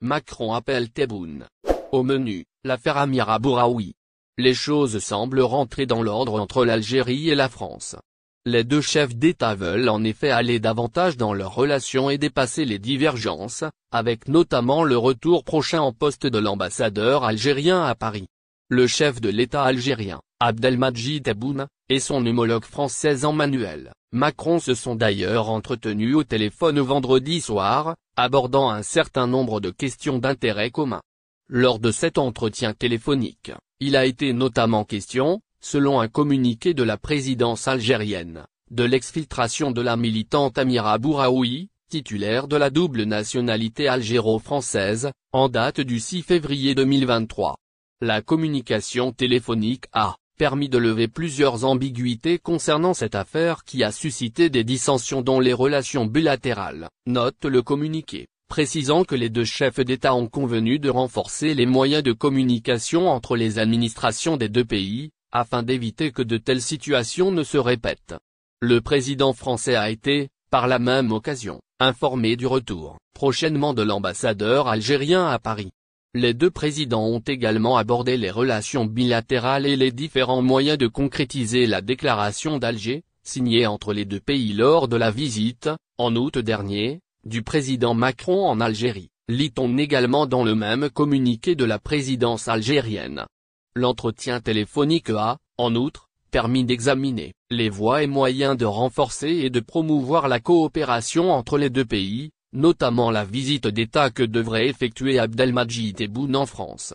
Macron appelle Tebboune. Au menu, l'affaire Amira Bouraoui. Les choses semblent rentrer dans l'ordre entre l'Algérie et la France. Les deux chefs d'État veulent en effet aller davantage dans leurs relations et dépasser les divergences, avec notamment le retour prochain en poste de l'ambassadeur algérien à Paris. Le chef de l'État algérien, Abdelmadjid Tebboune, et son homologue français Emmanuel Macron se sont d'ailleurs entretenus au téléphone vendredi soir, abordant un certain nombre de questions d'intérêt commun. Lors de cet entretien téléphonique, il a été notamment question, selon un communiqué de la présidence algérienne, de l'exfiltration de la militante Amira Bouraoui, titulaire de la double nationalité algéro-française, en date du 6 février 2023. La communication téléphonique a permis de lever plusieurs ambiguïtés concernant cette affaire qui a suscité des dissensions dans les relations bilatérales, note le communiqué, précisant que les deux chefs d'État ont convenu de renforcer les moyens de communication entre les administrations des deux pays, afin d'éviter que de telles situations ne se répètent. Le président français a été, par la même occasion, informé du retour, prochainement de l'ambassadeur algérien à Paris. Les deux présidents ont également abordé les relations bilatérales et les différents moyens de concrétiser la déclaration d'Alger, signée entre les deux pays lors de la visite, en août dernier, du président Macron en Algérie, lit-on également dans le même communiqué de la présidence algérienne. L'entretien téléphonique a, en outre, permis d'examiner les voies et moyens de renforcer et de promouvoir la coopération entre les deux pays, notamment la visite d'État que devrait effectuer Abdelmadjid Tebboune en France.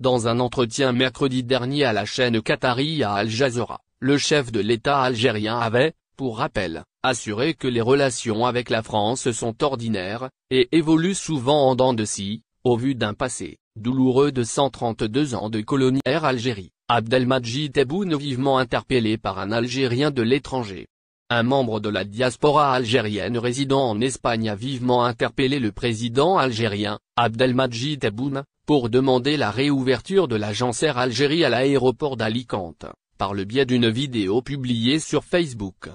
Dans un entretien mercredi dernier à la chaîne qatari à Al Jazeera, le chef de l'État algérien avait, pour rappel, assuré que les relations avec la France sont ordinaires, et évoluent souvent en dents de scie, au vu d'un passé douloureux de 132 ans de colonie Algérie. Abdelmadjid Tebboune vivement interpellé par un Algérien de l'étranger. Un membre de la diaspora algérienne résidant en Espagne a vivement interpellé le président algérien, Abdelmadjid Tebboune, pour demander la réouverture de l'agence Air Algérie à l'aéroport d'Alicante, par le biais d'une vidéo publiée sur Facebook.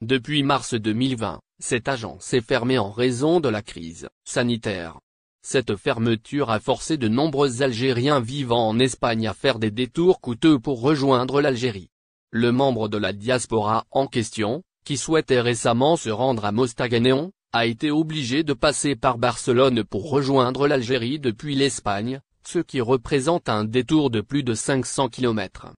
Depuis mars 2020, cette agence est fermée en raison de la crise sanitaire. Cette fermeture a forcé de nombreux Algériens vivant en Espagne à faire des détours coûteux pour rejoindre l'Algérie. Le membre de la diaspora en question, qui souhaitait récemment se rendre à Mostaganéon, a été obligé de passer par Barcelone pour rejoindre l'Algérie depuis l'Espagne, ce qui représente un détour de plus de 500 km.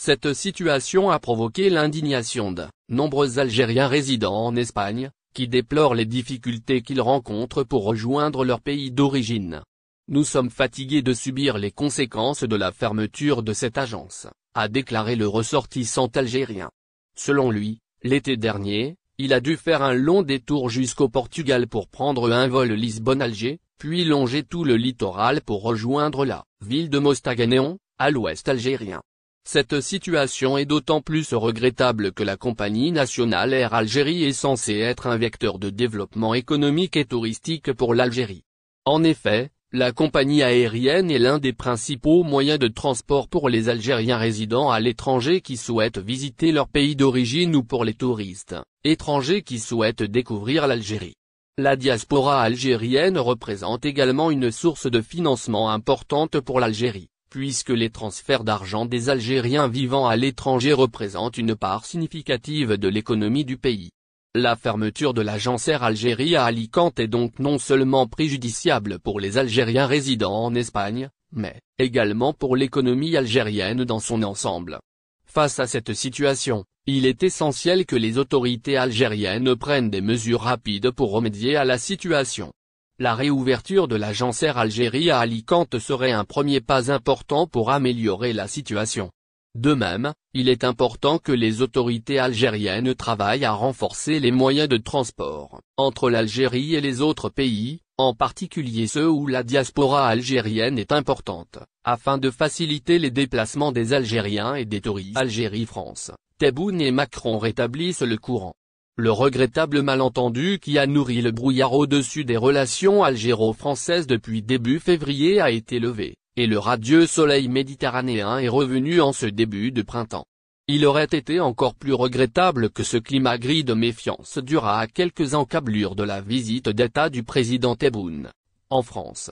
Cette situation a provoqué l'indignation de nombreux Algériens résidant en Espagne, qui déplorent les difficultés qu'ils rencontrent pour rejoindre leur pays d'origine. Nous sommes fatigués de subir les conséquences de la fermeture de cette agence, a déclaré le ressortissant algérien. Selon lui, l'été dernier, il a dû faire un long détour jusqu'au Portugal pour prendre un vol Lisbonne-Alger, puis longer tout le littoral pour rejoindre la ville de Mostaganéon, à l'ouest algérien. Cette situation est d'autant plus regrettable que la compagnie nationale Air Algérie est censée être un vecteur de développement économique et touristique pour l'Algérie. En effet, la compagnie aérienne est l'un des principaux moyens de transport pour les Algériens résidant à l'étranger qui souhaitent visiter leur pays d'origine ou pour les touristes étrangers qui souhaitent découvrir l'Algérie. La diaspora algérienne représente également une source de financement importante pour l'Algérie, puisque les transferts d'argent des Algériens vivant à l'étranger représentent une part significative de l'économie du pays. La fermeture de l'agence Air Algérie à Alicante est donc non seulement préjudiciable pour les Algériens résidant en Espagne, mais également pour l'économie algérienne dans son ensemble. Face à cette situation, il est essentiel que les autorités algériennes prennent des mesures rapides pour remédier à la situation. La réouverture de l'agence Air Algérie à Alicante serait un premier pas important pour améliorer la situation. De même, il est important que les autorités algériennes travaillent à renforcer les moyens de transport entre l'Algérie et les autres pays, en particulier ceux où la diaspora algérienne est importante, afin de faciliter les déplacements des Algériens et des touristes. Algérie-France, Tebboune et Macron rétablissent le courant. Le regrettable malentendu qui a nourri le brouillard au-dessus des relations algéro-françaises depuis début février a été levé, et le radieux soleil méditerranéen est revenu en ce début de printemps. Il aurait été encore plus regrettable que ce climat gris de méfiance durât à quelques encablures de la visite d'État du président Tebboune en France.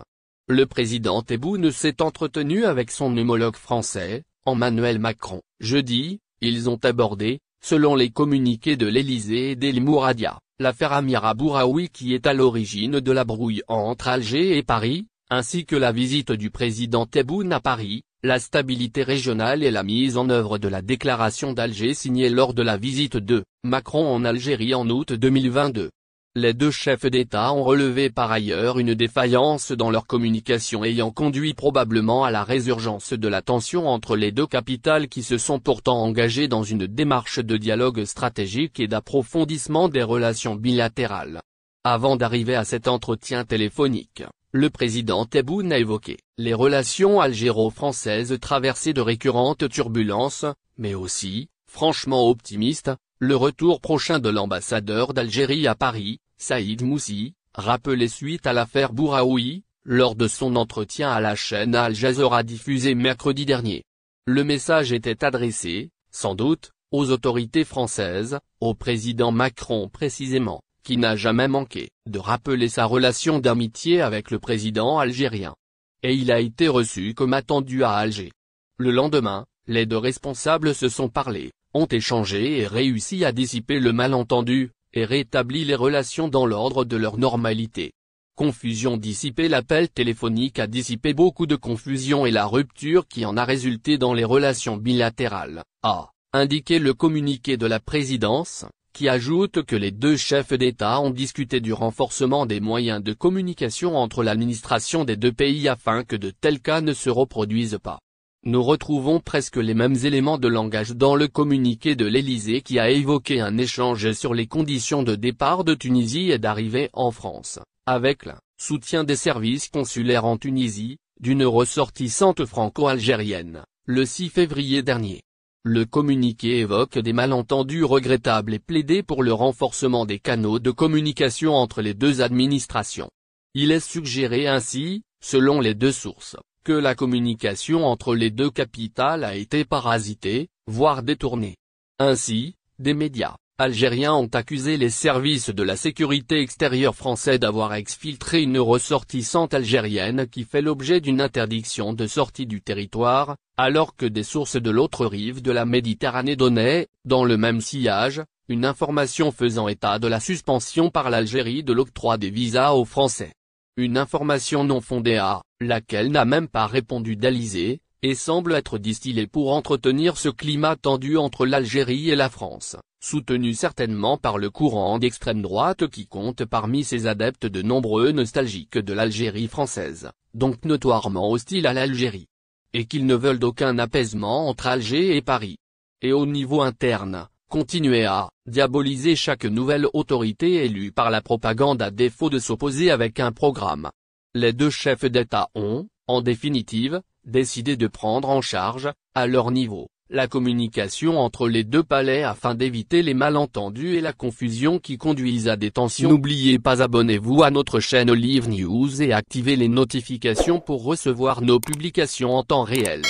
le président Tebboune s'est entretenu avec son homologue français, Emmanuel Macron. Jeudi, ils ont abordé, selon les communiqués de l'Élysée et d'El Mouradia, l'affaire Amira Bouraoui qui est à l'origine de la brouille entre Alger et Paris, ainsi que la visite du président Tebboune à Paris, la stabilité régionale et la mise en œuvre de la déclaration d'Alger signée lors de la visite de Macron en Algérie en août 2022. Les deux chefs d'État ont relevé par ailleurs une défaillance dans leur communication ayant conduit probablement à la résurgence de la tension entre les deux capitales qui se sont pourtant engagées dans une démarche de dialogue stratégique et d'approfondissement des relations bilatérales. Avant d'arriver à cet entretien téléphonique, le président Tebboune a évoqué les relations algéro-françaises traversées de récurrentes turbulences, mais aussi, franchement optimiste, le retour prochain de l'ambassadeur d'Algérie à Paris, Saïd Moussi, rappelé suite à l'affaire Bouraoui, lors de son entretien à la chaîne Al Jazeera diffusée mercredi dernier. Le message était adressé, sans doute, aux autorités françaises, au président Macron précisément, qui n'a jamais manqué de rappeler sa relation d'amitié avec le président algérien. Et il a été reçu comme attendu à Alger. Le lendemain, les deux responsables se sont parlé, ont échangé et réussi à dissiper le malentendu, et rétabli les relations dans l'ordre de leur normalité. Confusion dissipée. L'appel téléphonique a dissipé beaucoup de confusion et la rupture qui en a résulté dans les relations bilatérales, a indiqué le communiqué de la présidence, qui ajoute que les deux chefs d'État ont discuté du renforcement des moyens de communication entre l'administration des deux pays afin que de tels cas ne se reproduisent pas. Nous retrouvons presque les mêmes éléments de langage dans le communiqué de l'Élysée qui a évoqué un échange sur les conditions de départ de Tunisie et d'arrivée en France, avec le soutien des services consulaires en Tunisie, d'une ressortissante franco-algérienne, le 6 février dernier. Le communiqué évoque des malentendus regrettables et plaidé pour le renforcement des canaux de communication entre les deux administrations. Il est suggéré ainsi, selon les deux sources, que la communication entre les deux capitales a été parasitée, voire détournée. Ainsi, des médias algériens ont accusé les services de la sécurité extérieure français d'avoir exfiltré une ressortissante algérienne qui fait l'objet d'une interdiction de sortie du territoire, alors que des sources de l'autre rive de la Méditerranée donnaient, dans le même sillage, une information faisant état de la suspension par l'Algérie de l'octroi des visas aux Français. Une information non fondée à laquelle n'a même pas répondu d'Élysée, et semble être distillée pour entretenir ce climat tendu entre l'Algérie et la France, soutenu certainement par le courant d'extrême droite qui compte parmi ses adeptes de nombreux nostalgiques de l'Algérie française, donc notoirement hostiles à l'Algérie. Et qu'ils ne veulent d'aucun apaisement entre Alger et Paris. Et au niveau interne, continuer à diaboliser chaque nouvelle autorité élue par la propagande à défaut de s'opposer avec un programme. Les deux chefs d'État ont, en définitive, décidé de prendre en charge, à leur niveau, la communication entre les deux palais afin d'éviter les malentendus et la confusion qui conduisent à des tensions. N'oubliez pas, abonnez-vous à notre chaîne Olive News et activez les notifications pour recevoir nos publications en temps réel.